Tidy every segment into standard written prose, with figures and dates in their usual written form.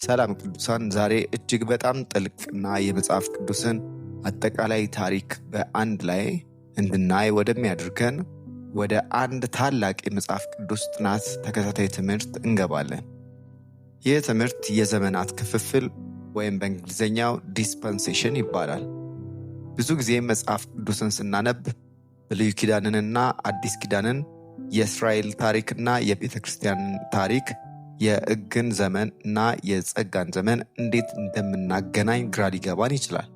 ሰላም ቅዱሳን፣ ዛሬ እጅግ በጣም ጥልቅና የመጽሐፍ ቅዱስን አጠቃላይ ታሪክ በአንድ ላይ እንድናይ ወደሚያደርገን ወደ አንድ ታላቅ የመጽሐፍ ቅዱስ ጥናት ተከታታይ ትምህርት እንገባለን። ይህ ትምህርት የዘመናት ክፍፍል ወይም በእንግሊዝኛው ዲስፐንሴሽን ይባላል። ብዙ ጊዜ መጽሐፍ ቅዱስን ስናነብ ብሉይ ኪዳንንና አዲስ ኪዳንን፣ የእስራኤል ታሪክና የቤተ ክርስቲያንን ታሪክ፣ የሕግን ዘመን እና የጸጋን ዘመን እንዴት እንደምናገናኝ ግራ ሊገባን ይችላል።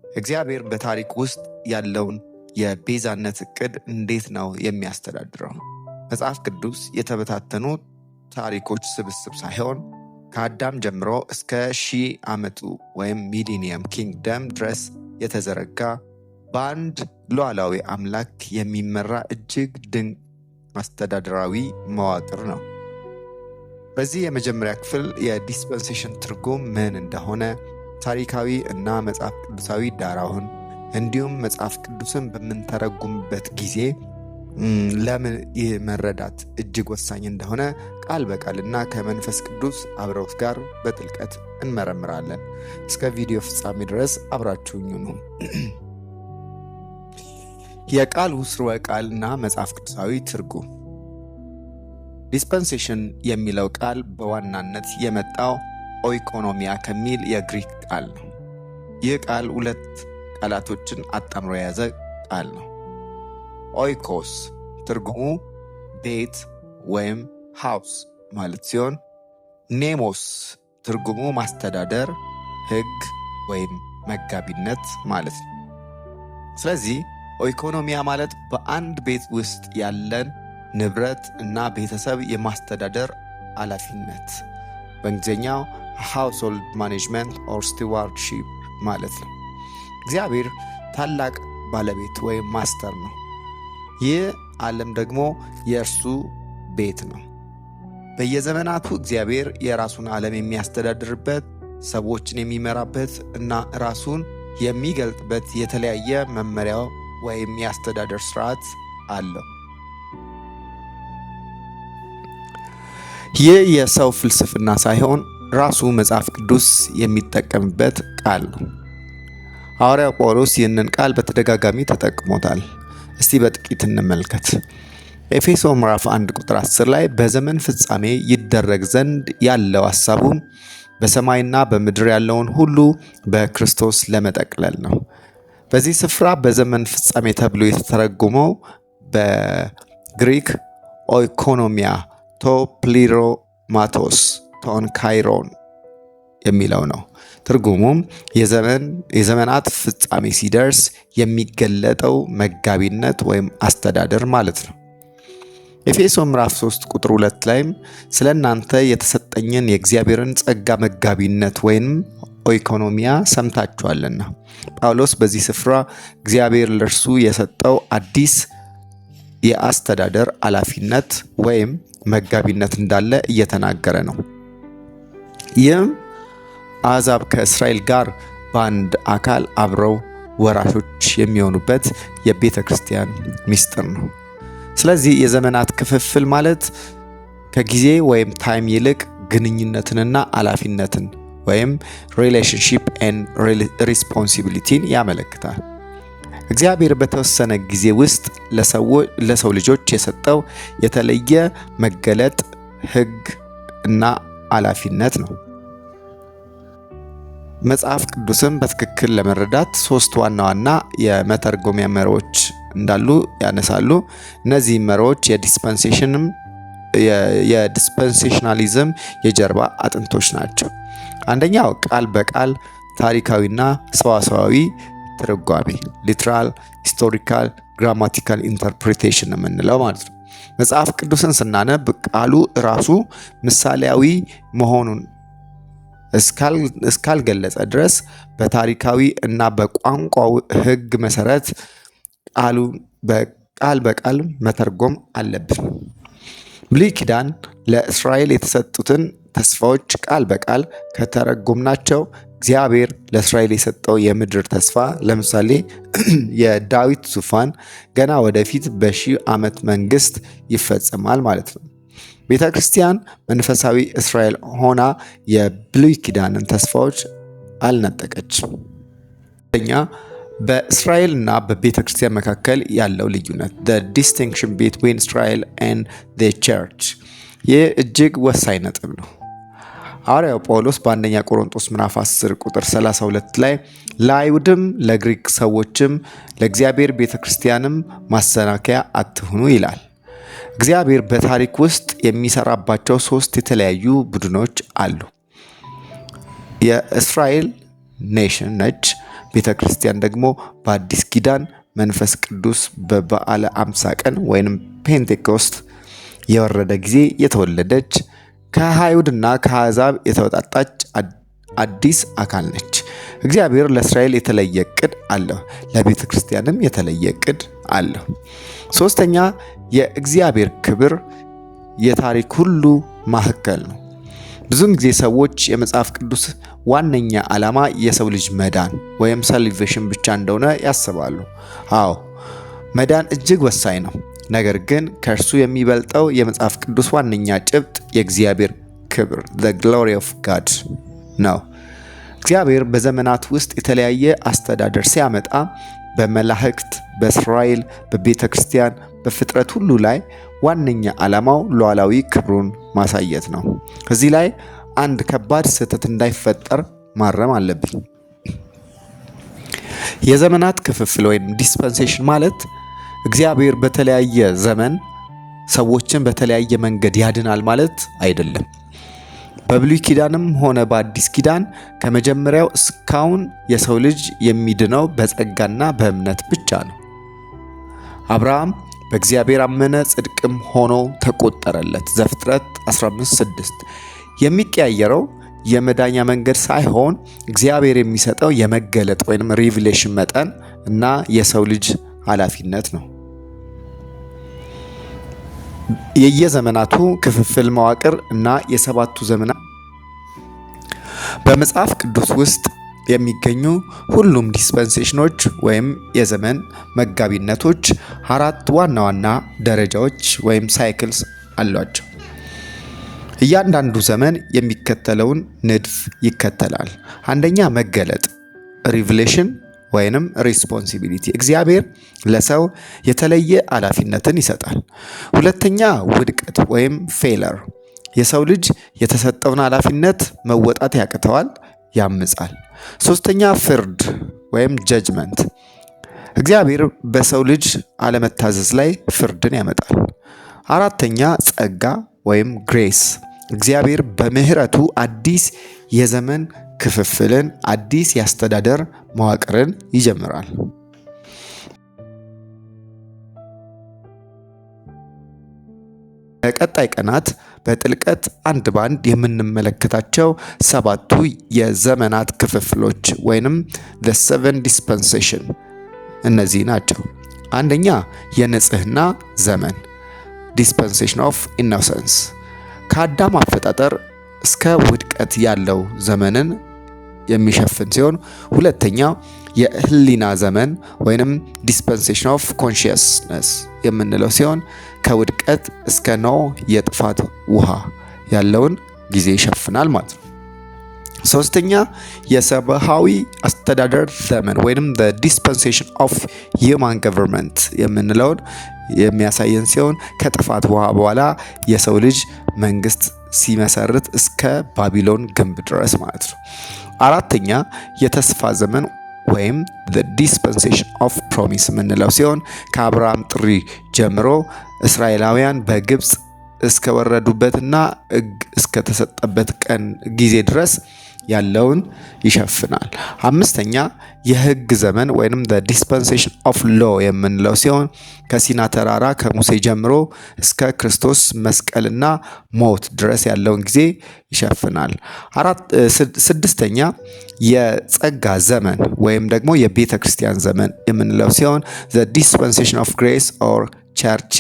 እግዚአብሔር በታሪክ ውስጥ ያለውን የቤዛነት ዕቅድ እንዴት ነው የሚያስተዳድረው? መጽሐፍ ቅዱስ የተበታተኑ ታሪኮች ስብስብ ሳይሆን ከአዳም ጀምሮ እስከ 1000 ዓመቱ ወይም ሚሊኒየም ኪንግደም ድረስ የተዘረጋ በአንድ ሉዓላዊ አምላክ የሚመራ እጅግ ድንቅ አስተዳደራዊ መዋቅር ነው። በዚህ የመጀመሪያ ክፍል የዲስፐንሴሽን ትርጉም ምን እንደሆነ፣ ታሪካዊ እና መጽሐፍ ቅዱሳዊ ዳራውን፣ እንዲሁም መጽሐፍ ቅዱስን በምንተረጉምበት ጊዜ ለምን ይህ መረዳት እጅግ ወሳኝ እንደሆነ ቃል በቃልና ከመንፈስ ቅዱስ አብረውት ጋር በጥልቀት እንመረምራለን። እስከ ቪዲዮ ፍጻሜ ድረስ አብራችሁኝ ነው። የቃሉ ስርወ ቃልና መጽሐፍ ቅዱሳዊ ትርጉም። ዲስፐንሴሽን የሚለው ቃል በዋናነት የመጣው ኦይኮኖሚያ ከሚል የግሪክ ቃል ነው። ይህ ቃል ሁለት ቃላቶችን አጣምሮ የያዘ ቃል ነው። ኦይኮስ ትርጉሙ ቤት ወይም ሃውስ ማለት ሲሆን፣ ኔሞስ ትርጉሙ ማስተዳደር፣ ሕግ ወይም መጋቢነት ማለት ነው። ስለዚህ ኦይኮኖሚያ ማለት በአንድ ቤት ውስጥ ያለን ንብረት እና ቤተሰብ የማስተዳደር ኃላፊነት፣ በእንግሊዝኛው ሃውስሆልድ ማኔጅመንት ኦር ስቲዋርድሺፕ ማለት ነው። እግዚአብሔር ታላቅ ባለቤት ወይም ማስተር ነው። ይህ ዓለም ደግሞ የእርሱ ቤት ነው። በየዘመናቱ እግዚአብሔር የራሱን ዓለም የሚያስተዳድርበት፣ ሰዎችን የሚመራበት እና ራሱን የሚገልጥበት የተለያየ መመሪያው ወይም የአስተዳደር ስርዓት አለው። ይህ የሰው ፍልስፍና ሳይሆን ራሱ መጽሐፍ ቅዱስ የሚጠቀምበት ቃል ነው። ሐዋርያው ጳውሎስ ይህንን ቃል በተደጋጋሚ ተጠቅሞታል። እስቲ በጥቂት እንመልከት። ኤፌሶን ምዕራፍ 1 ቁጥር 10 ላይ በዘመን ፍጻሜ ይደረግ ዘንድ ያለው ሐሳቡም በሰማይና በምድር ያለውን ሁሉ በክርስቶስ ለመጠቅለል ነው። በዚህ ስፍራ በዘመን ፍጻሜ ተብሎ የተተረጎመው በግሪክ ኦይኮኖሚያ ቶፕሊሮማቶስ ቶን ካይሮን የሚለው ነው። ትርጉሙም የዘመናት ፍጻሜ ሲደርስ የሚገለጠው መጋቢነት ወይም አስተዳደር ማለት ነው። ኤፌሶን ምዕራፍ 3 ቁጥር 2 ላይም ስለ እናንተ የተሰጠኝን የእግዚአብሔርን ጸጋ መጋቢነት ወይም ኦይኮኖሚያ ሰምታችኋልና። ጳውሎስ በዚህ ስፍራ እግዚአብሔር ለእርሱ የሰጠው አዲስ የአስተዳደር ኃላፊነት ወይም መጋቢነት እንዳለ እየተናገረ ነው። ይህም አሕዛብ ከእስራኤል ጋር በአንድ አካል አብረው ወራሾች የሚሆኑበት የቤተ ክርስቲያን ምስጢር ነው። ስለዚህ የዘመናት ክፍፍል ማለት ከጊዜ ወይም ታይም ይልቅ ግንኙነትንና ኃላፊነትን ወይም ሪሌሽንሺፕ ኤንድ ሪስፖንሲቢሊቲን ያመለክታል። እግዚአብሔር በተወሰነ ጊዜ ውስጥ ለሰው ልጆች የሰጠው የተለየ መገለጥ፣ ሕግ እና ኃላፊነት ነው። መጽሐፍ ቅዱስን በትክክል ለመረዳት 3 ዋና ዋና የመተርጎሚያ መርሆች እንዳሉ ያነሳሉ። እነዚህ መርሆች የዲስፐንሴሽናሊዝም የጀርባ አጥንቶች ናቸው። አንደኛው ቃል በቃል ታሪካዊና ሰዋሰዋዊ ትርጓሜ፣ ሊትራል፣ ሂስቶሪካል፣ ግራማቲካል ኢንተርፕሪቴሽን የምንለው ማለት ነው። መጽሐፍ ቅዱስን ስናነብ ቃሉ ራሱ ምሳሌያዊ መሆኑን እስካልገለጸ ድረስ በታሪካዊ እና በቋንቋው ሕግ መሰረት ቃል በቃል መተርጎም አለብን። ብሉይ ኪዳን ለእስራኤል የተሰጡትን ተስፋዎች ቃል በቃል ከተረጎምናቸው እግዚአብሔር ለእስራኤል የሰጠው የምድር ተስፋ፣ ለምሳሌ የዳዊት ዙፋን ገና ወደፊት በ1000 ዓመት መንግስት ይፈጸማል ማለት ነው። ቤተ ክርስቲያን መንፈሳዊ እስራኤል ሆና የብሉይ ኪዳንን ተስፋዎች አልነጠቀችም። ሁለተኛ በእስራኤል እና በቤተ ክርስቲያን መካከል ያለው ልዩነት the distinction between Israel and the church። ይህ እጅግ ወሳኝ ነጥብ ነው። ሐዋርያው ጳውሎስ በአንደኛ ቆሮንቶስ ምዕራፍ 10 ቁጥር 32 ላይ ለአይሁድም ለግሪክ ሰዎችም ለእግዚአብሔር ቤተ ክርስቲያንም ማሰናከያ አትሁኑ ይላል። እግዚአብሔር በታሪክ ውስጥ የሚሰራባቸው 3 የተለያዩ ቡድኖች አሉ። የእስራኤል ኔሽን ነች። ቤተ ክርስቲያን ደግሞ በአዲስ ኪዳን መንፈስ ቅዱስ በበዓለ 50 ቀን ወይም ፔንቴኮስት የወረደ ጊዜ የተወለደች ከአይሁድና ከአሕዛብ የተወጣጣች አዲስ አካል ነች። እግዚአብሔር ለእስራኤል የተለየ ዕቅድ አለው፣ ለቤተ ክርስቲያንም የተለየ ዕቅድ አለው። ሶስተኛ የእግዚአብሔር ክብር የታሪክ ሁሉ ማዕከል ነው። ብዙውን ጊዜ ሰዎች የመጽሐፍ ቅዱስ ዋነኛ ዓላማ የሰው ልጅ መዳን ወይም ሳልቬሽን ብቻ እንደሆነ ያስባሉ። አዎ መዳን እጅግ ወሳኝ ነው። ነገር ግን ከእርሱ የሚበልጠው የመጽሐፍ ቅዱስ ዋነኛ ጭብጥ የእግዚአብሔር ክብር the glory of God ነው። እግዚአብሔር በዘመናት ውስጥ የተለያየ አስተዳደር ሲያመጣ በመላእክት፣ በእስራኤል፣ በቤተ ክርስቲያን፣ በፍጥረት ሁሉ ላይ ዋነኛ ዓላማው ሉዓላዊ ክብሩን ማሳየት ነው። እዚህ ላይ አንድ ከባድ ስህተት እንዳይፈጠር ማረም አለብኝ። የዘመናት ክፍፍል ወይም ዲስፐንሴሽን ማለት እግዚአብሔር በተለያየ ዘመን ሰዎችን በተለያየ መንገድ ያድናል ማለት አይደለም። በብሉይ ኪዳንም ሆነ በአዲስ ኪዳን ከመጀመሪያው እስካሁን የሰው ልጅ የሚድነው በጸጋና በእምነት ብቻ ነው። አብርሃም በእግዚአብሔር አመነ፣ ጽድቅም ሆኖ ተቆጠረለት። ዘፍጥረት 15:6 የሚቀያየረው የመዳኛ መንገድ ሳይሆን እግዚአብሔር የሚሰጠው የመገለጥ ወይም ሪቪሌሽን መጠን እና የሰው ልጅ ኃላፊነት ነው። የየዘመናቱ ክፍፍል መዋቅር እና የሰባቱ ዘመናት በመጽሐፍ ቅዱስ ውስጥ የሚገኙ ሁሉም ዲስፐንሴሽኖች ወይም የዘመን መጋቢነቶች 4 ዋና ዋና ደረጃዎች ወይም ሳይክልስ አሏቸው። እያንዳንዱ ዘመን የሚከተለውን ንድፍ ይከተላል። አንደኛ መገለጥ ሪቪሌሽን ወይንም ሪስፖንሲቢሊቲ፣ እግዚአብሔር ለሰው የተለየ ኃላፊነትን ይሰጣል። ሁለተኛ ውድቀት ወይም ፌለር፣ የሰው ልጅ የተሰጠውን ኃላፊነት መወጣት ያቅተዋል፣ ያምጻል። ሶስተኛ ፍርድ ወይም ጀጅመንት፣ እግዚአብሔር በሰው ልጅ አለመታዘዝ ላይ ፍርድን ያመጣል። አራተኛ ጸጋ ወይም ግሬስ፣ እግዚአብሔር በምህረቱ አዲስ የዘመን ክፍፍልን፣ አዲስ የአስተዳደር መዋቅርን ይጀምራል። በቀጣይ ቀናት በጥልቀት አንድ ባንድ የምንመለከታቸው 7ቱ የዘመናት ክፍፍሎች ወይንም the 7 dispensation እነዚህ ናቸው። አንደኛ የንጽህና ዘመን dispensation of innocence፣ ከአዳም አፈጣጠር እስከ ውድቀት ያለው ዘመንን የሚሸፍን ሲሆን፣ ሁለተኛው የህሊና ዘመን ወይንም dispensation of consciousness የምንለው ሲሆን ከውድቀት እስከ ኖህ የጥፋት ውሃ ያለውን ጊዜ ይሸፍናል ማለት ነው። ሶስተኛ የሰብአዊ አስተዳደር ዘመን ወይንም the dispensation of human government የምንለውን የሚያሳየን ሲሆን ከጥፋት ውሃ በኋላ የሰው ልጅ መንግስት ሲመሰርት እስከ ባቢሎን ግንብ ድረስ ማለት ነው። አራተኛ የተስፋ ዘመን ወይም the dispensation of promise የምንለው ሲሆን ከአብርሃም ጥሪ ጀምሮ እስራኤላውያን በግብፅ እስከወረዱበትና እስከተሰጠበት ቀን ጊዜ ድረስ ያለውን ይሸፍናል። አምስተኛ የህግ ዘመን ወይንም the dispensation of law የምንለው ሲሆን ከሲና ተራራ ከሙሴ ጀምሮ እስከ ክርስቶስ መስቀልና ሞት ድረስ ያለውን ጊዜ ይሸፍናል። ስድስተኛ የጸጋ ዘመን ወይም ደግሞ የቤተ ክርስቲያን ዘመን የምንለው ሲሆን the dispensation of grace or church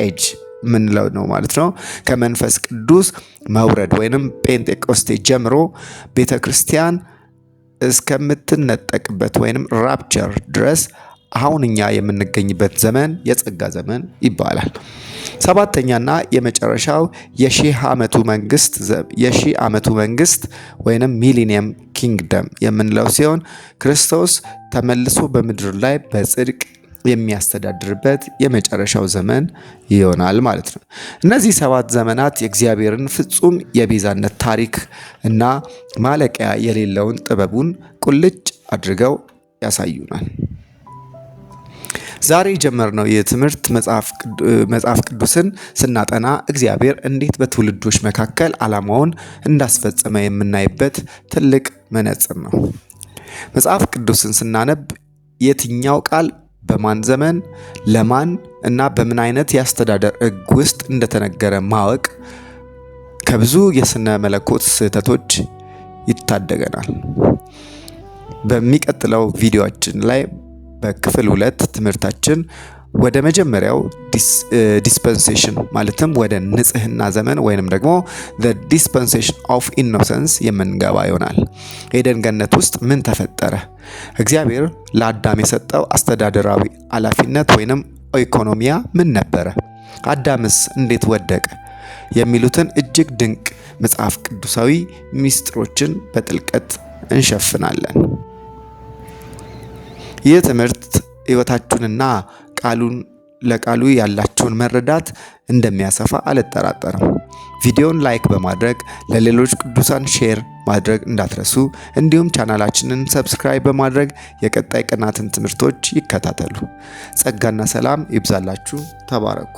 age ምንለው ነው ማለት ነው። ከመንፈስ ቅዱስ መውረድ ወይንም ጴንጤቆስቴ ጀምሮ ቤተ ክርስቲያን እስከምትነጠቅበት ወይንም ራፕቸር ድረስ አሁን እኛ የምንገኝበት ዘመን የጸጋ ዘመን ይባላል። ሰባተኛና የመጨረሻው የሺህ ዓመቱ መንግስት ወይንም ሚሊኒየም ኪንግደም የምንለው ሲሆን ክርስቶስ ተመልሶ በምድር ላይ በጽድቅ የሚያስተዳድርበት የመጨረሻው ዘመን ይሆናል ማለት ነው። እነዚህ 7 ዘመናት የእግዚአብሔርን ፍጹም የቤዛነት ታሪክ እና ማለቂያ የሌለውን ጥበቡን ቁልጭ አድርገው ያሳዩናል። ዛሬ የጀመርነው የትምህርት መጽሐፍ ቅዱስን ስናጠና እግዚአብሔር እንዴት በትውልዶች መካከል ዓላማውን እንዳስፈጸመ የምናይበት ትልቅ መነጽር ነው። መጽሐፍ ቅዱስን ስናነብ የትኛው ቃል በማን ዘመን ለማን እና በምን አይነት የአስተዳደር ሕግ ውስጥ እንደተነገረ ማወቅ ከብዙ የስነ መለኮት ስህተቶች ይታደገናል። በሚቀጥለው ቪዲዮአችን ላይ በክፍል 2 ትምህርታችን ወደ መጀመሪያው ዲስፐንሴሽን ማለትም ወደ ንጽህና ዘመን ወይንም ደግሞ the dispensation of innocence የምንገባ ይሆናል። ኤደን ገነት ውስጥ ምን ተፈጠረ? እግዚአብሔር ለአዳም የሰጠው አስተዳደራዊ ኃላፊነት ወይንም ኢኮኖሚያ ምን ነበረ? አዳምስ እንዴት ወደቀ? የሚሉትን እጅግ ድንቅ መጽሐፍ ቅዱሳዊ ሚስጥሮችን በጥልቀት እንሸፍናለን። ይህ ትምህርት ሕይወታችሁንና ለቃሉ ያላችሁን መረዳት እንደሚያሰፋ አልጠራጠርም። ቪዲዮን ላይክ በማድረግ ለሌሎች ቅዱሳን ሼር ማድረግ እንዳትረሱ። እንዲሁም ቻናላችንን ሰብስክራይብ በማድረግ የቀጣይ ቀናትን ትምህርቶች ይከታተሉ። ጸጋና ሰላም ይብዛላችሁ። ተባረኩ።